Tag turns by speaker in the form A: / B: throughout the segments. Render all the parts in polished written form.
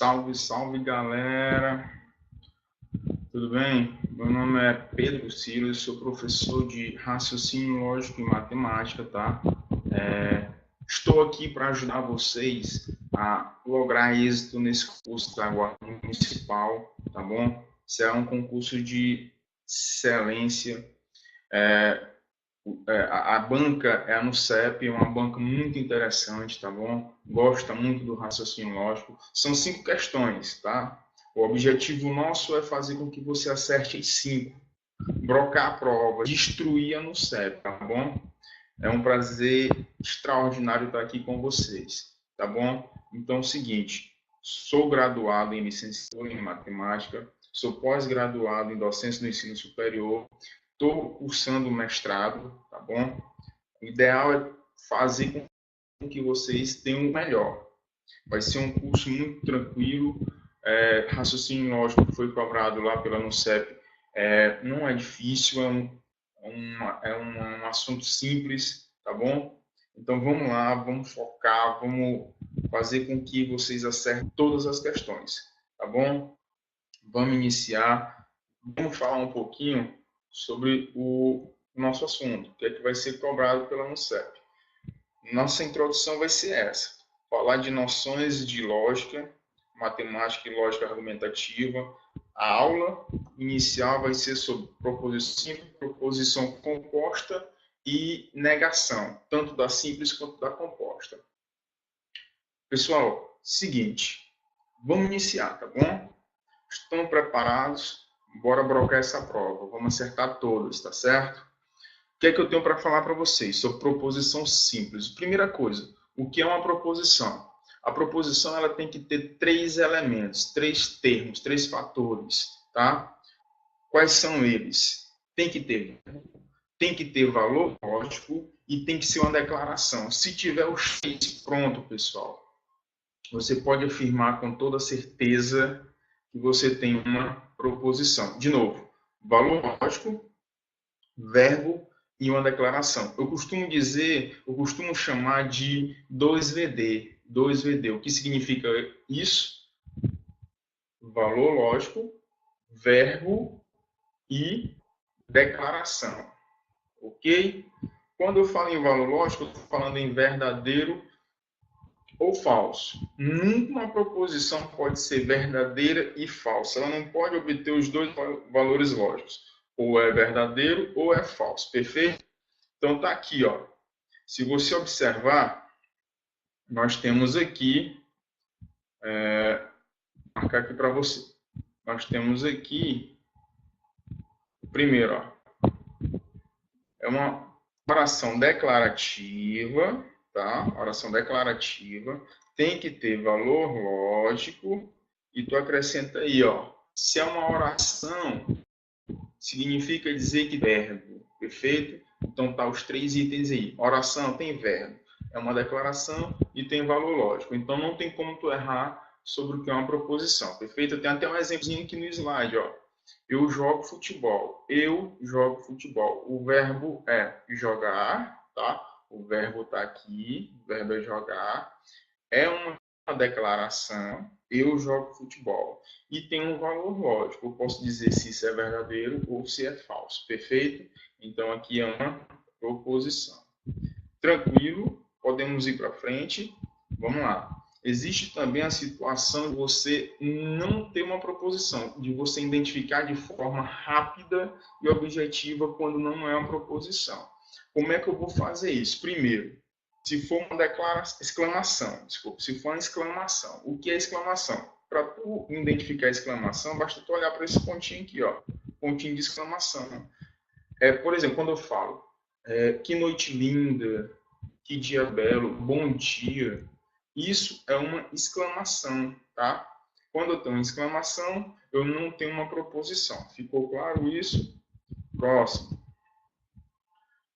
A: Salve, salve, galera! Tudo bem? Meu nome é Pedro Ciro, eu sou professor de raciocínio lógico e matemática, tá? Estou aqui para ajudar vocês a lograr êxito nesse curso da Guarda Municipal, tá bom? Isso é um concurso de excelência. A banca é a NUCEP, é uma banca muito interessante, tá bom? Gosta muito do raciocínio lógico. São 5 questões, tá? O objetivo nosso é fazer com que você acerte as 5. Brocar a prova, destruir a NUCEP, tá bom? É um prazer extraordinário estar aqui com vocês, tá bom? Então é o seguinte, sou graduado em licenciatura em matemática, sou pós-graduado em docência do ensino superior, estou cursando mestrado, tá bom? O ideal é fazer com que vocês tenham o melhor. Vai ser um curso muito tranquilo, raciocínio lógico que foi cobrado lá pela NUCEP, não é difícil, é um assunto simples, tá bom? Então vamos lá, vamos focar, vamos fazer com que vocês acertem todas as questões, tá bom? Vamos iniciar, vamos falar um pouquinho sobre o nosso assunto, que é que vai ser cobrado pela NUCEP. Nossa introdução vai ser essa, falar de noções de lógica, matemática e lógica argumentativa. A aula inicial vai ser sobre proposição simples, proposição composta e negação, tanto da simples quanto da composta. Pessoal, seguinte, vamos iniciar, tá bom? Estão preparados? Bora brocar essa prova, vamos acertar todas, tá certo? O que é que eu tenho para falar para vocês sobre proposição simples? Primeira coisa, o que é uma proposição? A proposição ela tem que ter 3 elementos, 3 termos, 3 fatores, tá? Quais são eles? Tem que ter valor lógico e tem que ser uma declaração. Se tiver os 3 pronto, pessoal, você pode afirmar com toda certeza que você tem uma proposição. De novo, valor lógico, verbo e uma declaração. Eu costumo chamar de 2VD. 2VD. O que significa isso? Valor lógico, verbo e declaração. Ok? Quando eu falo em valor lógico, eu estou falando em verdadeiro ou falso. Nunca uma proposição pode ser verdadeira e falsa. Ela não pode obter os 2 valores lógicos. Ou é verdadeiro ou é falso. Perfeito? Então tá aqui, ó. Se você observar, nós temos aqui, marcar aqui para você. Nós temos aqui, primeiro, ó, é uma oração declarativa, tá? Oração declarativa tem que ter valor lógico e tu acrescenta aí, ó. Se é uma oração, significa dizer que verbo, perfeito? Então tá os 3 itens aí. Oração tem verbo, é uma declaração e tem valor lógico. Então não tem como tu errar sobre o que é uma proposição, perfeito? Eu tenho até um exemplozinho aqui no slide, ó. Eu jogo futebol. Eu jogo futebol. O verbo é jogar, tá? O verbo tá aqui, o verbo é jogar. É uma declaração, eu jogo futebol. E tem um valor lógico. Eu posso dizer se isso é verdadeiro ou se é falso. Perfeito? Então, aqui é uma proposição. Tranquilo? Podemos ir para frente? Vamos lá. Existe também a situação de você não ter uma proposição, de você identificar de forma rápida e objetiva quando não é uma proposição. Como é que eu vou fazer isso? Primeiro, se for uma exclamação, se for uma exclamação. O que é exclamação? Para tu identificar a exclamação, basta tu olhar para esse pontinho aqui, ó, pontinho de exclamação. Por exemplo, quando eu falo, que noite linda, que dia belo, bom dia, isso é uma exclamação, tá? Quando eu tenho uma exclamação, eu não tenho uma proposição. Ficou claro isso? Próximo.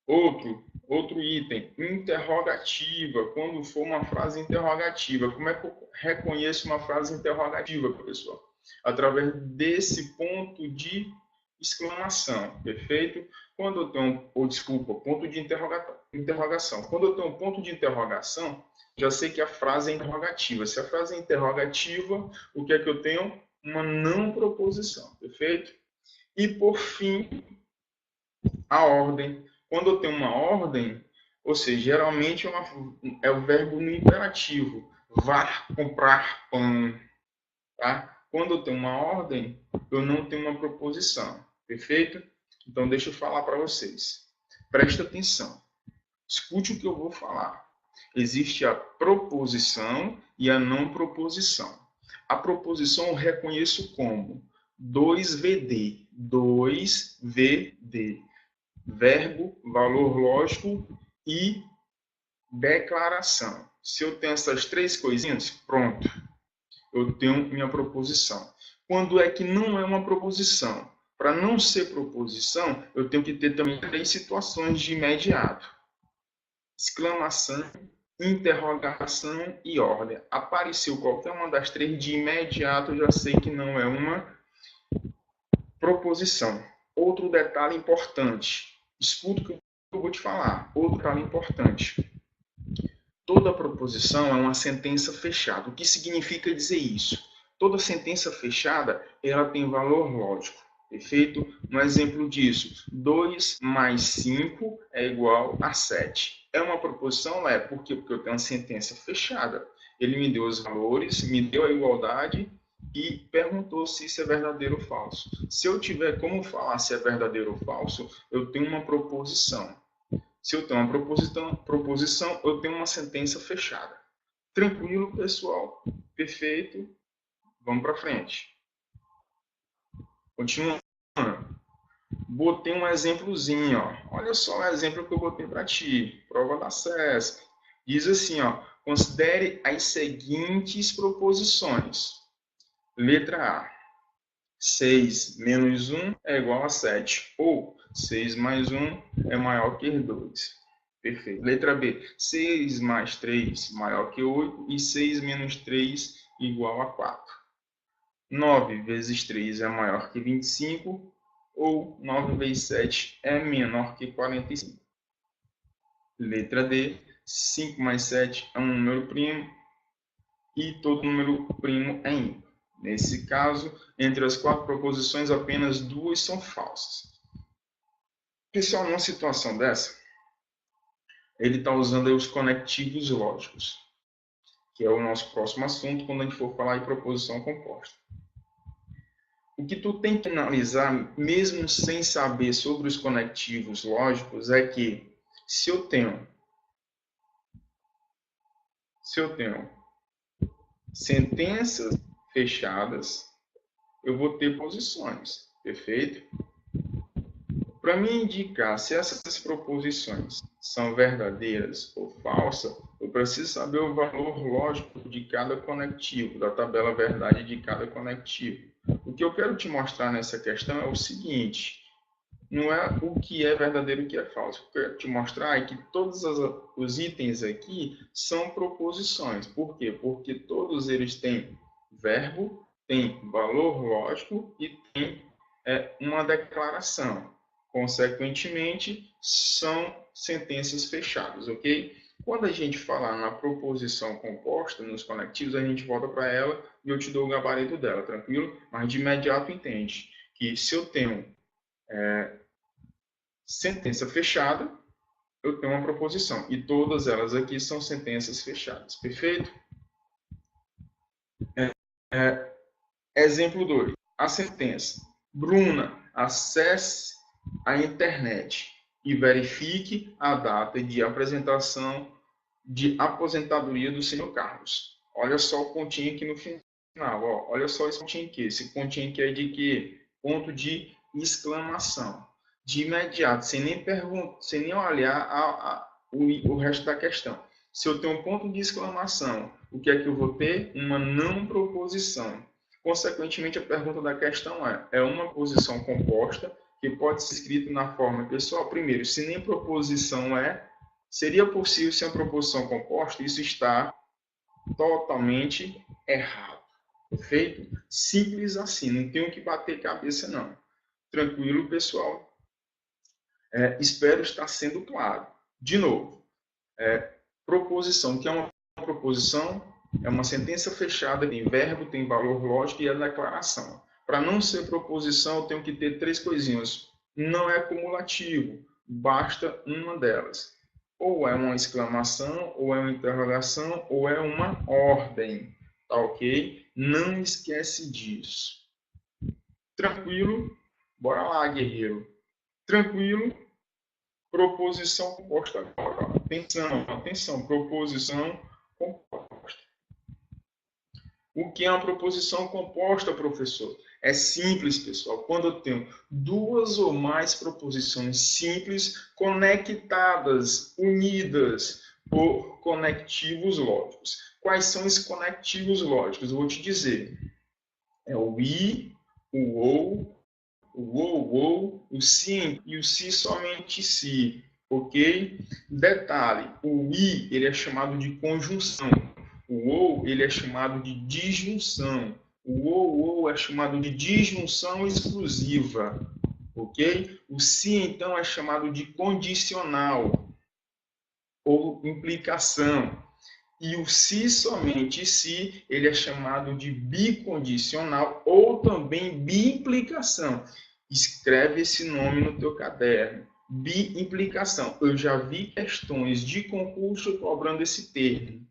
A: Outro item, interrogativa. Quando for uma frase interrogativa, como é que eu reconheço uma frase interrogativa, pessoal? Através desse ponto de exclamação, perfeito? Quando eu tenho, ou desculpa, ponto de interrogação. Quando eu tenho um ponto de interrogação, já sei que a frase é interrogativa. Se a frase é interrogativa, o que é que eu tenho? Uma não proposição, perfeito? E, por fim, a ordem. Quando eu tenho uma ordem, ou seja, geralmente é o verbo no imperativo. Vá comprar pão. Tá? Quando eu tenho uma ordem, eu não tenho uma proposição. Perfeito? Então, deixa eu falar para vocês. Presta atenção. Escute o que eu vou falar. Existe a proposição e a não proposição. A proposição eu reconheço como 2VD. 2VD. Verbo, valor lógico e declaração. Se eu tenho essas três coisinhas, pronto. Eu tenho minha proposição. Quando é que não é uma proposição? Para não ser proposição, eu tenho que ter também três situações de imediato. Exclamação, interrogação e ordem. Apareceu qualquer uma das três de imediato, eu já sei que não é uma proposição. Outro detalhe importante. Escuta o que eu vou te falar. Outro detalhe importante. Toda proposição é uma sentença fechada. O que significa dizer isso? Toda sentença fechada, ela tem valor lógico. Perfeito? Um exemplo disso, 2 mais 5 é igual a 7. É uma proposição? É. Por quê? Porque eu tenho uma sentença fechada. Ele me deu os valores, me deu a igualdade e perguntou se isso é verdadeiro ou falso. Se eu tiver como falar se é verdadeiro ou falso, eu tenho uma proposição. Se eu tenho uma proposição, eu tenho uma sentença fechada. Tranquilo, pessoal? Perfeito. Vamos para frente. Continuando. Botei um exemplozinho. Ó. Olha só o exemplo que eu botei para ti. Prova da CESP. Diz assim, ó, considere as seguintes proposições. Letra A. 6 menos 1 é igual a 7. Ou 6 mais 1 é maior que 2. Perfeito. Letra B. 6 mais 3 maior que 8 e 6 menos 3 igual a 4. 9 vezes 3 é maior que 25 ou 9 vezes 7 é menor que 45. Letra D. 5 mais 7 é um número primo e todo número primo é ímpar. Nesse caso, entre as quatro proposições, apenas duas são falsas. Pessoal, numa situação dessa, ele está usando aí os conectivos lógicos, que é o nosso próximo assunto quando a gente for falar em proposição composta. O que tu tem que analisar, mesmo sem saber sobre os conectivos lógicos, é que se eu tenho sentenças fechadas, eu vou ter posições, perfeito? Para me indicar se essas proposições são verdadeiras ou falsas, eu preciso saber o valor lógico de cada conectivo, da tabela verdade de cada conectivo. O que eu quero te mostrar nessa questão é o seguinte, não é o que é verdadeiro e o que é falso. O que eu quero te mostrar é que todos os itens aqui são proposições. Por quê? Porque todos eles têm verbo, têm valor lógico e têm uma declaração. Consequentemente, são sentenças fechadas, ok? Quando a gente falar na proposição composta, nos conectivos, a gente volta para ela e eu te dou o gabarito dela, tranquilo? Mas de imediato entende que se eu tenho sentença fechada, eu tenho uma proposição. E todas elas aqui são sentenças fechadas, perfeito? Exemplo 2. A sentença. Bruna, acesse a internet e verifique a data de apresentação de aposentadoria do senhor Carlos. Olha só o pontinho aqui no final. Ó. Olha só esse pontinho aqui. Esse pontinho aqui é de quê? Ponto de exclamação. De imediato, sem nem perguntar, sem nem olhar o resto da questão. Se eu tenho um ponto de exclamação, o que é que eu vou ter? Uma não proposição. Consequentemente, a pergunta da questão é uma posição composta que pode ser escrita na forma, pessoal, primeiro, se nem proposição seria possível ser uma proposição composta? Isso está totalmente errado. Perfeito? Simples assim, não tenho que bater cabeça, não. Tranquilo, pessoal? Espero estar sendo claro. De novo, proposição, que é uma proposição, é uma sentença fechada, tem verbo, tem valor lógico e é declaração. Para não ser proposição, eu tenho que ter 3 coisinhas. Não é cumulativo, basta uma delas. Ou é uma exclamação, ou é uma interrogação, ou é uma ordem. Tá ok? Não esquece disso. Tranquilo? Bora lá, guerreiro. Tranquilo? Proposição composta agora. Atenção, proposição composta. O que é uma proposição composta, professor? É simples, pessoal. Quando eu tenho 2 ou mais proposições simples conectadas, unidas por conectivos lógicos. Quais são esses conectivos lógicos? Eu vou te dizer. É o i, o ou, o sim e o se somente se, ok? Detalhe, o i ele é chamado de conjunção, o ou ele é chamado de disjunção, o ou é chamado de disjunção exclusiva, ok? O se então é chamado de condicional ou implicação. E o se somente se, ele é chamado de bicondicional ou também biimplicação. Escreve esse nome no teu caderno. Biimplicação. Eu já vi questões de concurso cobrando esse termo.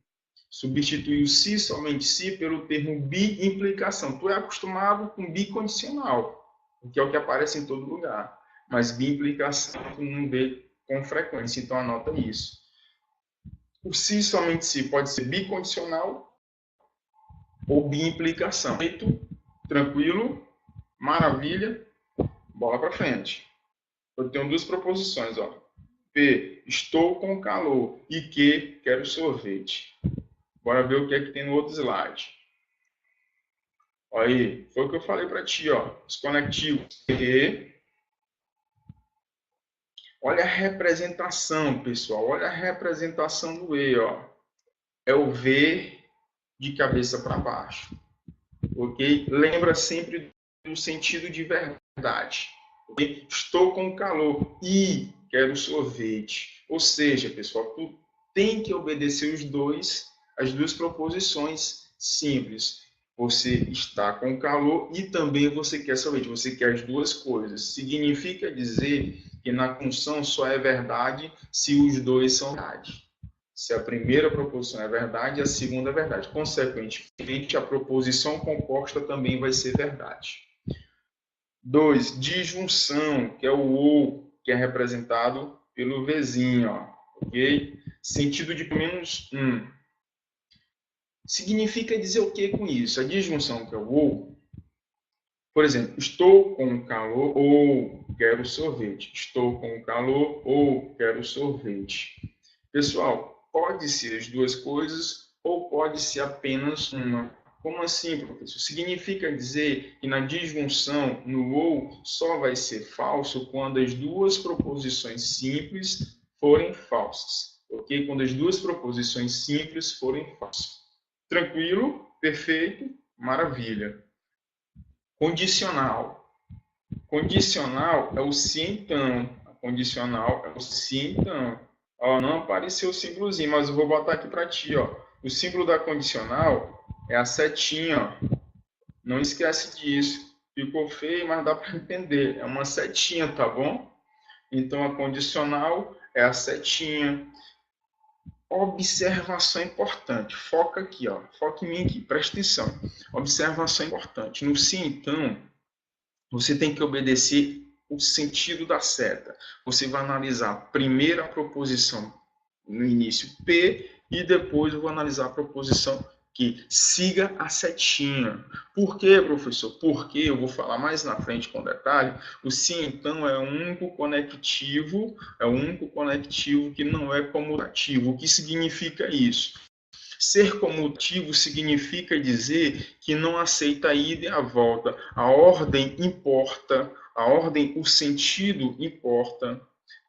A: Substitui o se somente se pelo termo biimplicação. Tu é acostumado com bicondicional, que é o que aparece em todo lugar. Mas biimplicação tu não vê com frequência, então anota isso. O se somente se pode ser bicondicional ou biimplicação. Feito? Tranquilo? Maravilha? Bola para frente. Eu tenho 2 proposições, ó. P, estou com calor. E Q, quero sorvete. Bora ver o que é que tem no outro slide. Olha aí, foi o que eu falei para ti, ó. Os conectivos E. Olha a representação, pessoal. Olha a representação do E, ó. É o V de cabeça para baixo. Ok? Lembra sempre do sentido de verdade. Okay? Estou com calor e quero sorvete. Ou seja, pessoal, tu tem que obedecer as 2 proposições simples. Você está com calor e também você quer sorvete. Você quer as 2 coisas. Significa dizer que na função só é verdade se os 2 são verdade. Se a primeira proposição é verdade, a segunda é verdade. Consequentemente, a proposição composta também vai ser verdade. 2. Disjunção, que é o ou, que é representado pelo Vzinho, ó, ok? Sentido de pelo menos 1. Significa dizer o que com isso? A disjunção, que é o ou, por exemplo, estou com calor ou quero sorvete. Estou com calor ou quero sorvete. Pessoal, pode ser as 2 coisas ou pode ser apenas uma. Como assim, professor? Significa dizer que na disjunção, no ou, só vai ser falso quando as 2 proposições simples forem falsas. Ok? Quando as 2 proposições simples forem falsas. Tranquilo? Perfeito? Maravilha. Condicional. Condicional é o se então. Condicional é o se então. Ó, não apareceu o símbolozinho, mas eu vou botar aqui para ti, ó. O símbolo da condicional é a setinha, ó. Não esquece disso. Ficou feio, mas dá para entender. É uma setinha, tá bom? Então a condicional é a setinha. Observação importante. Foca aqui, ó. Foca em mim aqui. Presta atenção. Observação importante. No se então, você tem que obedecer o sentido da seta. Você vai analisar a primeira proposição no início P e depois eu vou analisar a proposição que siga a setinha. Por quê, professor? Porque eu vou falar mais na frente com detalhe. O se então é o único conectivo que não é comutativo. O que significa isso? Ser comutivo significa dizer que não aceita a ida e a volta. A ordem importa, o sentido importa.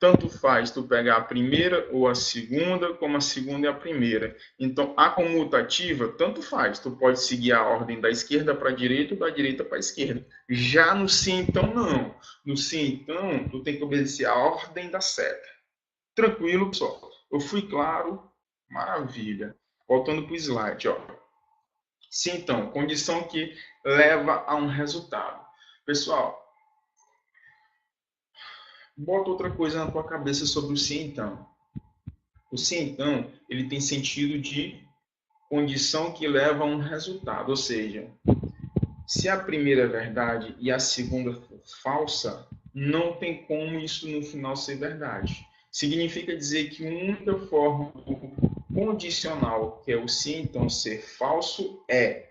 A: tanto faz tu pegar a primeira ou a segunda, como a segunda e a primeira. Então, a comutativa, tanto faz. Tu pode seguir a ordem da esquerda para a direita ou da direita para a esquerda. Já no se então, não. No se então, tu tem que obedecer a ordem da seta. Tranquilo, pessoal? Eu fui claro? Maravilha. Voltando para o slide, ó. Se então, condição que leva a um resultado. Pessoal, bota outra coisa na tua cabeça sobre o se então. O se então, ele tem sentido de condição que leva a um resultado, ou seja, se a primeira é verdade e a segunda for falsa, não tem como isso no final ser verdade. Significa dizer que a única forma condicional, que é o se então ser falso, é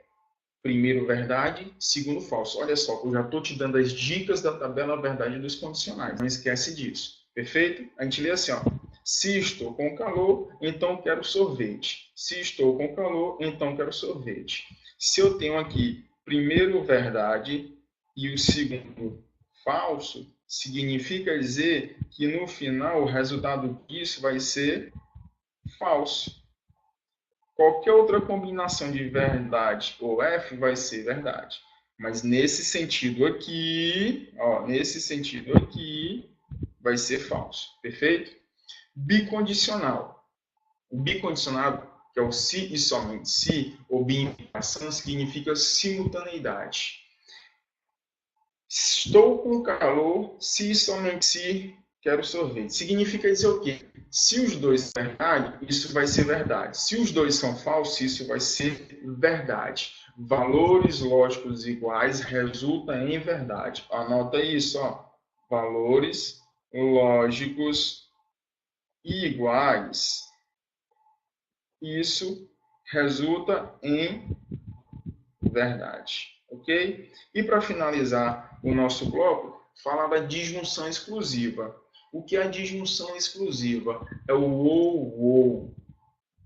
A: primeiro verdade, segundo falso. Olha só, eu já estou te dando as dicas da tabela verdade dos condicionais. Não esquece disso. Perfeito? A gente lê assim, ó. Se estou com calor, então quero sorvete. Se estou com calor, então quero sorvete. Se eu tenho aqui primeiro verdade e o segundo falso, significa dizer que no final o resultado disso vai ser falso. Qualquer outra combinação de verdade ou F vai ser verdade. Mas nesse sentido aqui, ó, nesse sentido aqui, vai ser falso. Perfeito? Bicondicional. O bicondicionado, que é o se e somente se, ou bimplicação, significa simultaneidade. Estou com calor, se e somente se quero sorvete. Significa dizer o quê? Se os dois são verdade, isso vai ser verdade. Se os dois são falsos, isso vai ser verdade. Valores lógicos iguais resulta em verdade. Anota isso, ó. Valores lógicos iguais. Isso resulta em verdade. Ok? E para finalizar o nosso bloco, falar da disjunção exclusiva. O que é a disjunção exclusiva? É o ou.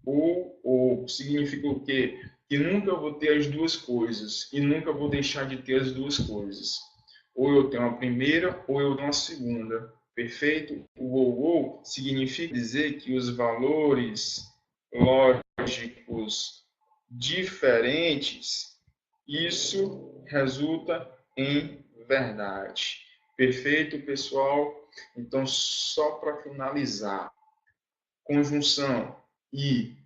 A: Ou significa o quê? Que nunca vou ter as duas coisas e nunca vou deixar de ter as duas coisas. Ou eu tenho a primeira ou eu tenho a segunda. Perfeito? O ou significa dizer que os valores lógicos diferentes, isso resulta em verdade. Perfeito, pessoal? Então, só para finalizar, conjunção e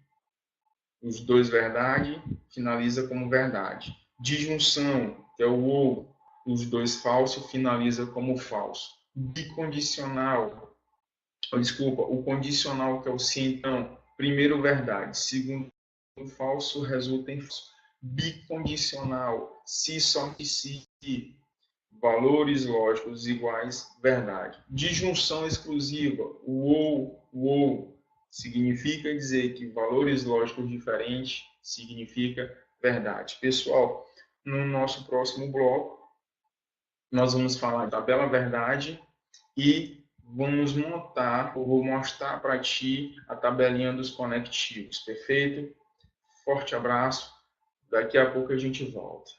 A: os dois verdade, finaliza como verdade. Disjunção, que é o ou, os dois falso, finaliza como falso. Bicondicional, desculpa, o condicional, que é o se então, primeiro verdade, segundo falso, resulta em falso. Bicondicional, se somente se, valores lógicos iguais, verdade. Disjunção exclusiva, o ou, significa dizer que valores lógicos diferentes significa verdade. Pessoal, no nosso próximo bloco, nós vamos falar da tabela verdade e vamos montar, ou vou mostrar para ti a tabelinha dos conectivos, perfeito? Forte abraço, daqui a pouco a gente volta.